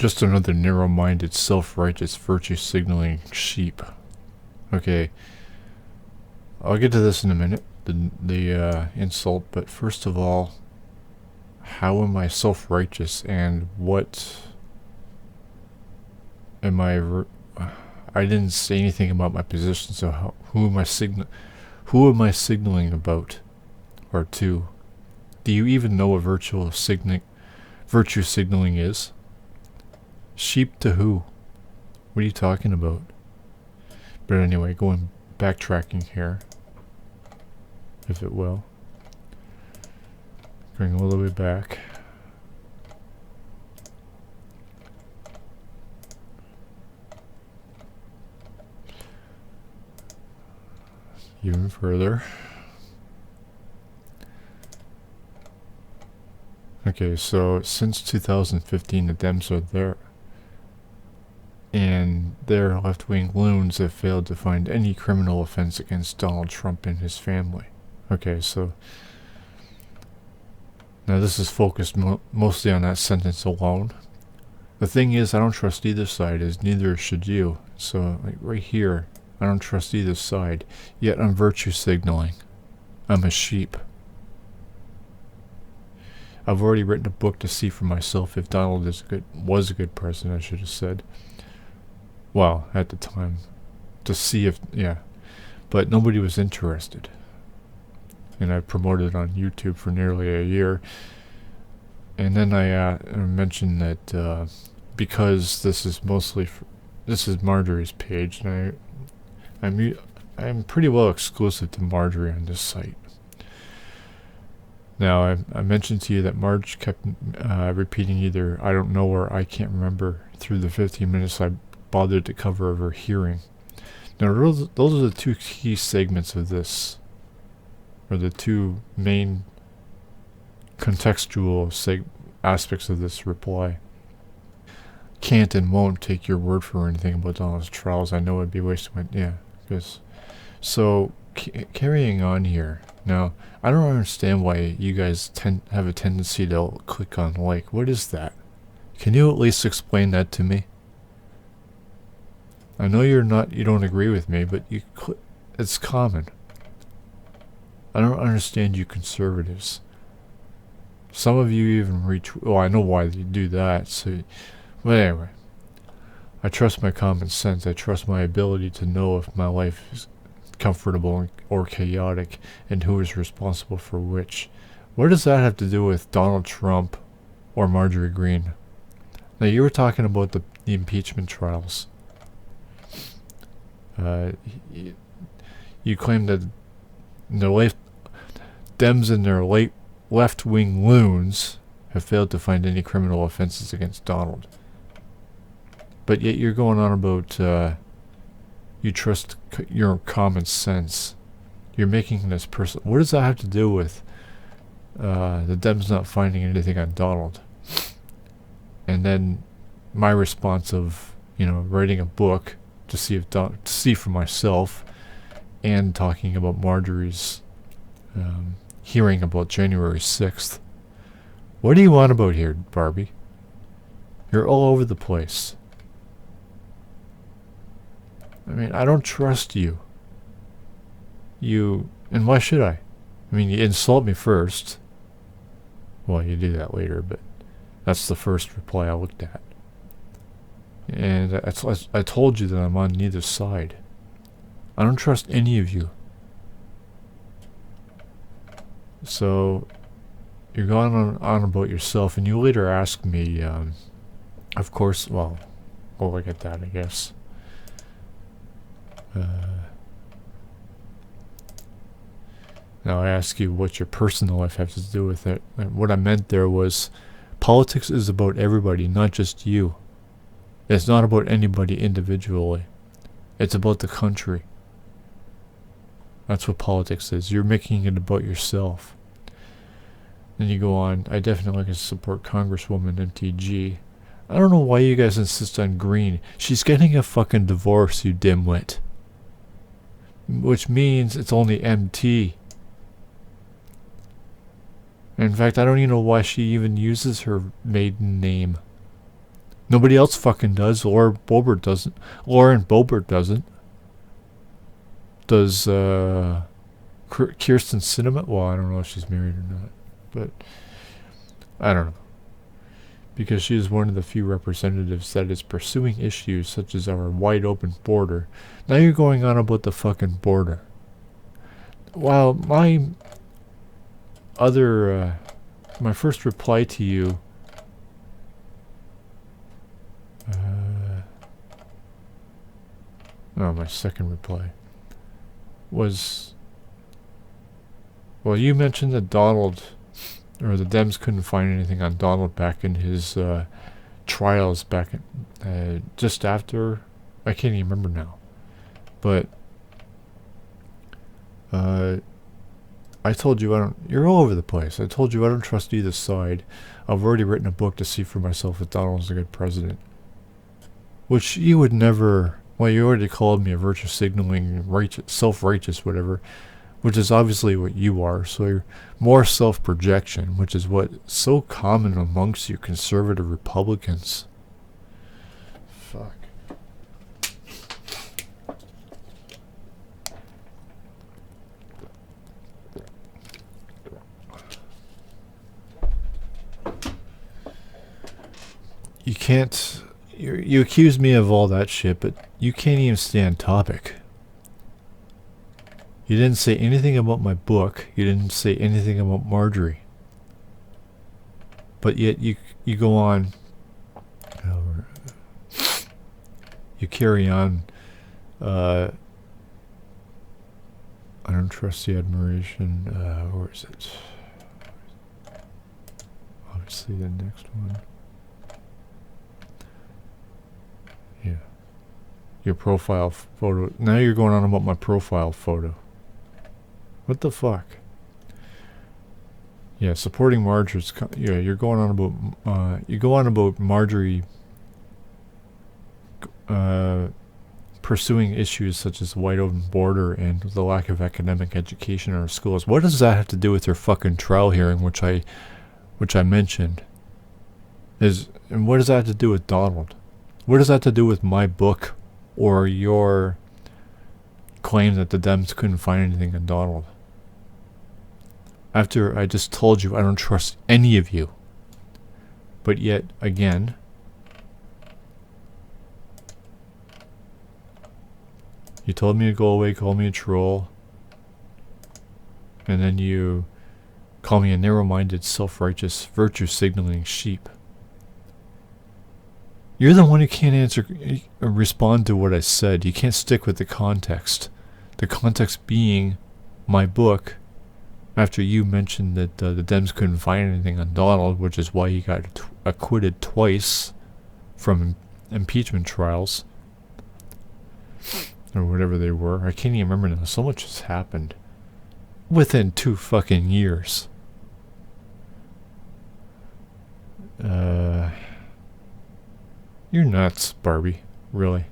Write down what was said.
Just another narrow-minded, self-righteous, virtue-signaling sheep. Okay, I'll get to this in a minute, the insult, but first of all, how am I self-righteous, and what am I didn't say anything about my position, so who am I signaling about, or to? Do you even know what virtue signaling is? Sheep to who? What are you talking about? But anyway, backtracking here, if it will. Going all the way back. Even further. Okay, so since 2015, the Dems are there. And their left-wing loons have failed to find any criminal offense against Donald Trump and his family. Okay, so now this is focused mostly on that sentence alone. The thing is, I don't trust either side, as neither should you. So, like right here, I don't trust either side, yet I'm virtue signaling. I'm a sheep. I've already written a book to see for myself if Donald was a good president, I should have said. Well, at the time. To see if, yeah. But nobody was interested. And I promoted it on YouTube for nearly a year. And then I mentioned that because this is this is Marjorie's page, and I'm pretty well exclusive to Marjorie on this site. Now, I mentioned to you that Marge kept repeating either I don't know or I can't remember through the 15 minutes I bothered to cover of her hearing. Now, those are the two key segments of this, or the two main contextual aspects of this reply. Can't and won't take your word for anything about Donald's trials. I know it'd be wasting my... Yeah, because... So, carrying on here. Now, I don't understand why you guys have a tendency to click on like. What is that? Can you at least explain that to me? I know you don't agree with me, but it's common. I don't understand you conservatives. Some of you even well, I know why you do that, so... But anyway. I trust my common sense. I trust my ability to know if my life is comfortable or chaotic, and who is responsible for which. What does that have to do with Donald Trump or Marjorie Greene? Now, you were talking about the impeachment trials. You claim that the Dems and their left-wing loons have failed to find any criminal offenses against Donald. But yet you're going on about you trust your common sense. You're making this person... What does that have to do with the Dems not finding anything on Donald? And then my response of, writing a book to see for myself, and talking about Marjorie's hearing about January 6th. What do you want about here, Barbie? You're all over the place. I mean, I don't trust you. And why should I? I mean, you insult me first. Well, you do that later, but that's the first reply I looked at. And I told you that I'm on neither side. I don't trust any of you. So, you're going on about yourself, and you later asked me, of course, well, we'll look at that, I guess. Now I ask you what your personal life has to do with it. And what I meant there was, politics is about everybody, not just you. It's not about anybody individually. It's about the country. That's what politics is. You're making it about yourself. Then you go on, I definitely can support Congresswoman MTG. I don't know why you guys insist on Green. She's getting a fucking divorce, you dimwit. Which means it's only MT. In fact, I don't even know why she even uses her maiden name. Nobody else fucking does. Laura Boebert doesn't. Lauren Boebert doesn't. Does Kirsten Sinema? Well, I don't know if she's married or not, but I don't know. Because she is one of the few representatives that is pursuing issues such as our wide open border. Now you're going on about the fucking border. While my other, my first reply to you, my second reply was, well, you mentioned that Donald, or the Dems couldn't find anything on Donald back in his trials back in, just after, I can't even remember now, but I told you I don't, you're all over the place. I told you I don't trust either side. I've already written a book to see for myself if Donald's a good president. Which you would never, well, you already called me a virtue signaling, righteous, self-righteous, whatever, which is obviously what you are. So you're more self-projection, which is what's so common amongst you conservative Republicans. Fuck. You can't, you accuse me of all that shit, but you can't even stay on topic. You didn't say anything about my book. You didn't say anything about Marjorie. But yet you go on, you carry on, I don't trust the admiration, where is it? Obviously the next one. Yeah. Your profile photo. Now you're going on about my profile photo. What the fuck? Yeah, supporting Marjorie's. Yeah, you're going on about. You go on about Marjorie. Pursuing issues such as the wide open border and the lack of academic education in our schools. What does that have to do with your fucking trial hearing, which I mentioned? And what does that have to do with Donald? What does that have to do with my book or your claim that the Dems couldn't find anything in Donald? After I just told you I don't trust any of you. But yet, again, you told me to go away, call me a troll, and then you call me a narrow-minded, self-righteous, virtue-signaling sheep. You're the one who can't answer or respond to what I said. You can't stick with the context. The context being my book, after you mentioned that the Dems couldn't find anything on Donald, which is why he got acquitted twice from impeachment trials, or whatever they were. I can't even remember now. So much has happened within 2 fucking years. You're nuts, Barbie. Really.